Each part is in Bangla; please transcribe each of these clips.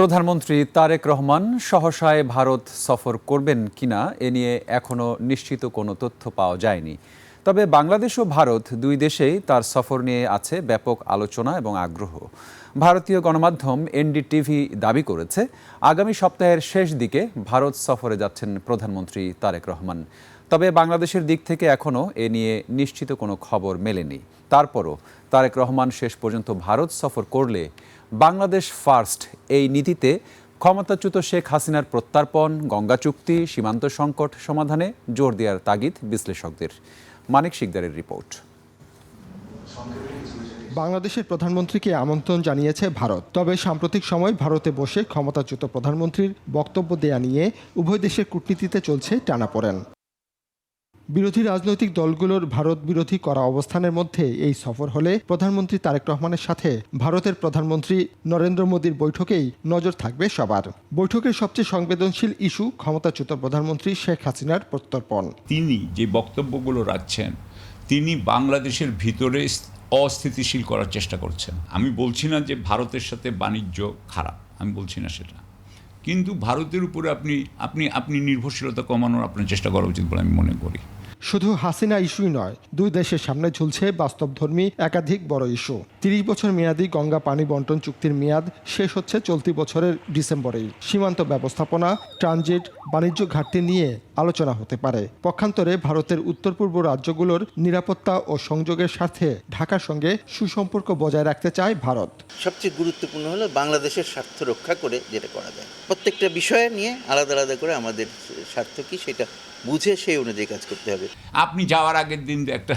প্রধানমন্ত্রী তারেক রহমান সহসায় ভারত সফর করবেন কিনা এ নিয়ে এখনও নিশ্চিত কোনো তথ্য পাওয়া যায়নি। তবে বাংলাদেশ ও ভারত দুই দেশেই তার সফর নিয়ে আছে ব্যাপক আলোচনা এবং আগ্রহ। ভারতীয় গণমাধ্যম এনডিটিভি দাবি করেছে, আগামী সপ্তাহের শেষ দিকে ভারত সফরে যাচ্ছেন প্রধানমন্ত্রী তারেক রহমান। তবে বাংলাদেশের দিক থেকে এখনও এ নিয়ে নিশ্চিত কোনো খবর মেলেনি। তারপরও তারেক রহমান শেষ পর্যন্ত ভারত সফর করলে বাংলাদেশ ফার্স্ট এই নীতিতে ক্ষমতাচ্যুত শেখ হাসিনার প্রত্যর্পণ, গঙ্গা চুক্তি, সীমান্ত সংকট সমাধানে জোর দেওয়ার তাগিদ বিশ্লেষকদের। মানিক শিকদারের রিপোর্ট। বাংলাদেশের প্রধানমন্ত্রীকে আমন্ত্রণ জানিয়েছে ভারত। তবে সাম্প্রতিক সময় ভারতে বসে ক্ষমতাচ্যুত প্রধানমন্ত্রীর বক্তব্য দেয়া নিয়ে উভয় দেশের কূটনীতিতে চলছে টানাপোড়েন। বিরোধী রাজনৈতিক দলগুলোর ভারত বিরোধী করা অবস্থানের মধ্যে এই সফর হলে প্রধানমন্ত্রী তারেক রহমানের সাথে ভারতের প্রধানমন্ত্রী নরেন্দ্র মোদীর বৈঠকেই নজর থাকবে সবার। বৈঠকের সবচেয়ে সংবেদনশীল ইস্যু ক্ষমতাচ্যুত প্রধানমন্ত্রী শেখ হাসিনার প্রত্যর্পণ। তিনি যে বক্তব্যগুলো রাখছেন, তিনি বাংলাদেশের ভিতরে অস্থিতিশীল করার চেষ্টা করছেন। আমি বলছি না যে ভারতের সাথে বাণিজ্য খারাপ, আমি বলছি না সেটা, কিন্তু ভারতের উপরে আপনি নির্ভরশীলতা কমানোর আপনার চেষ্টা করা উচিত বলে আমি মনে করি। শুধু হাসিনা ইস্যুই নয়, দুই দেশের সামনে ঝুলছে বাস্তবধর্মী একাধিক বড় ইস্যু। ৩০ বছর মেয়াদী গঙ্গা পানি বন্টন চুক্তির মেয়াদ শেষ হচ্ছে চলতি বছরের ডিসেম্বরেই। সীমান্ত ব্যবস্থাপনা, ট্রানজিট, বাণিজ্য ঘাটতি নিয়ে আলোচনা হতে পারে। পক্ষান্তরে ভারতের উত্তর পূর্ব রাজ্যগুলোর নিরাপত্তা ও সংযোগের স্বার্থে ঢাকার সঙ্গে সুসম্পর্ক বজায় রাখতে চায় ভারত। সবচেয়ে গুরুত্বপূর্ণ হলো বাংলাদেশের স্বার্থ রক্ষা করে যেটা করা যায়। প্রত্যেকটা বিষয় নিয়ে আলাদা আলাদা করে আমাদের স্বার্থ কি সেটা বুঝে সেই অনুযায়ী কাজ করতে হবে। আপনি যাওয়ার আগের দিন একটা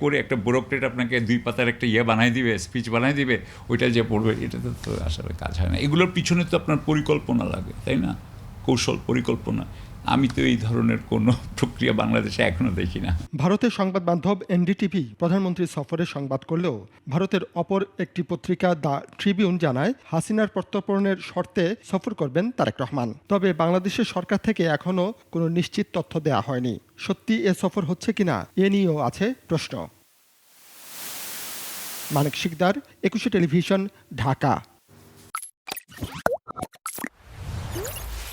করে একটা ব্যুরোক্রেট আপনাকে 2 পাতার একটা বানাই দিবে, স্পিচ বানাই দিবে, ওইটা যে পড়বে, এটা তো আসলে কাজ হয় না। এগুলোর পিছনে তো আপনার পরিকল্পনা লাগে, তাই না? কৌশল, পরিকল্পনা। আমি তো এই ধরনের কোনো প্রক্রিয়া বাংলাদেশে এখনো দেখি না। ভারতের সংবাদ মাধ্যম এনডিটিভি প্রধানমন্ত্রীর সফরে সংবাদ করলেও ভারতের অপর একটি পত্রিকা দ্য ট্রিবিউন জানায়, হাসিনার প্রত্যর্পণের শর্তে সফর করবেন তারেক রহমান। তবে বাংলাদেশের সরকার থেকে এখনও কোনো নিশ্চিত তথ্য দেওয়া হয়নি। সত্যি এ সফর হচ্ছে কিনা এ নিয়েও আছে প্রশ্ন। মানিক শিকদার, 21 টেলিভিশন, ঢাকা।